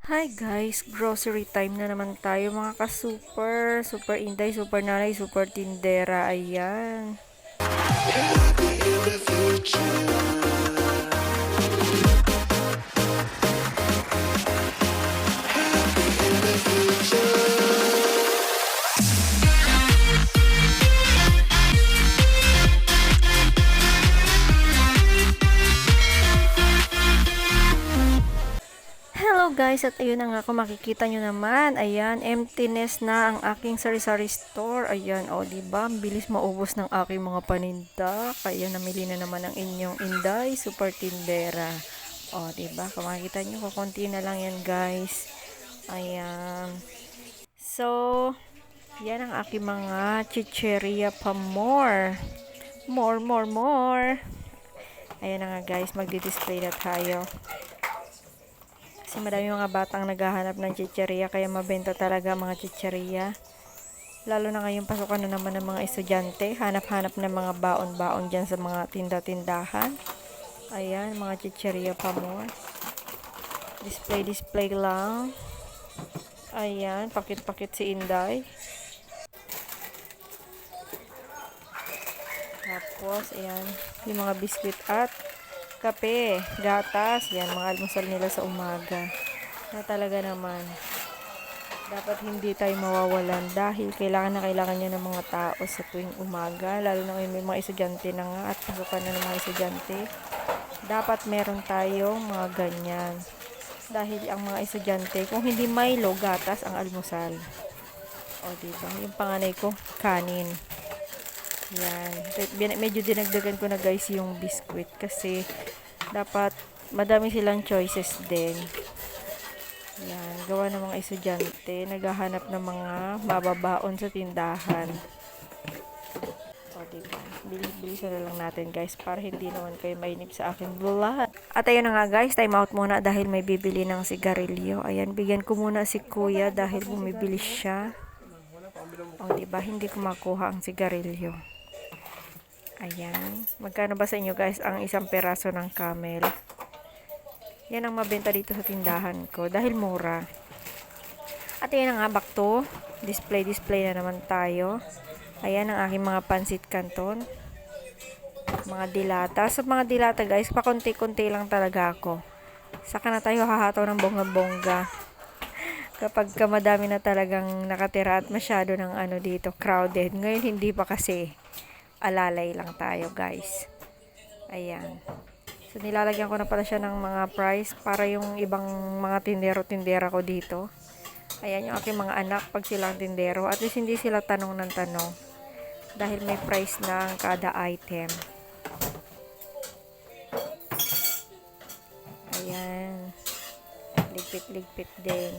Hi guys, grocery time na naman tayo mga ka-super, super inday, super nanay, super tindera, ayan. Hello guys, at ayun na nga kung makikita nyo naman, ayan, emptiness na ang aking sari-sari store, ayan, o diba, bilis maubos ng aking mga paninda, kaya namili na naman ang inyong inday, super tindera, o diba, kung makikita nyo, kukunti na lang yan guys, ayan, so, yan ang aking mga chicheria pa more, ayan na nga guys, magdi-display na tayo. Kasi madami mga batang naghahanap ng chicheria, kaya mabenta talaga mga chicheria. Lalo na ngayong pasukan na naman ng mga estudyante, hanap-hanap ng mga baon-baon dyan sa mga tinda-tindahan. Ayan, mga chicheria pa mo. Display lang. Ayan, pakit-pakit si Inday. Tapos, ayan, yung mga biskuit at kape, gatas, yan, mga almusal nila sa umaga. Na talaga naman, dapat hindi tayo mawawalan dahil kailangan na kailangan niya ng mga tao sa tuwing umaga, lalo na may mga estudyante na nga at pasukan na ng mga estudyante. Dapat meron tayong mga ganyan. Dahil ang mga estudyante, kung hindi Milo, gatas ang almusal. O, diba? Yung panganay ko, kanin. Yan. Medyo dinagdagan ko na guys yung biscuit kasi dapat madami silang choices din. Yan. Gawa ng mga estudyante, naghahanap ng mga mababaon sa tindahan. O, diba? Bilis-bilisan na lang natin guys para hindi naman kayo mainip sa aking vlog. At ayun na nga guys, time out muna dahil may bibili ng sigarilyo. Ayan, bigyan ko muna si kuya dahil bumibili siya. O, diba? Hindi ko makuha ang sigarilyo. Ayan. Magkano ba sa inyo guys ang isang peraso ng Camel? Yan ang mabenta dito sa tindahan ko dahil mura. At ayan nga, back to display na naman tayo. Ayan ang aking mga pansit canton. Mga dilata. Sa mga dilata guys, pakunti-kunti lang talaga ako. Saka na tayo hahataw ng bongga-bongga. Kapag madami na talagang nakatira at masyado ng ano dito, crowded. Ngayon hindi pa kasi. Alalay lang tayo guys. Ayan. So nilalagyan ko na pala siya ng mga price para yung ibang mga tindero-tindera ko dito. Ayan yung aking mga anak pag silang tindero. At least hindi sila tanong ng tanong. Dahil may price na ang kada item. Ayan. Ligpit-ligpit din.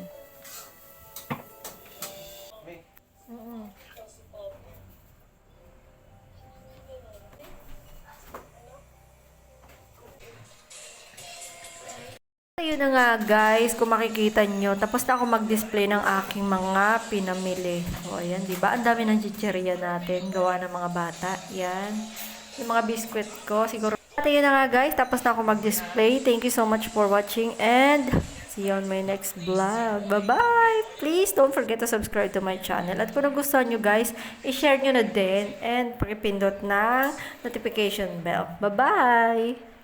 Ayun na nga guys, kung makikita nyo, tapos na ako mag-display ng aking mga pinamili. O ayan, diba? Ang dami ng chicheria natin, gawa ng mga bata. Yan. Yung mga biscuit ko, siguro. At ayun na nga guys, tapos na ako mag-display. Thank you so much for watching and see you on my next vlog. Bye-bye! Please don't forget to subscribe to my channel. At kung nagustuhan nyo guys, i-share nyo na din and pakipindot ng notification bell. Bye-bye!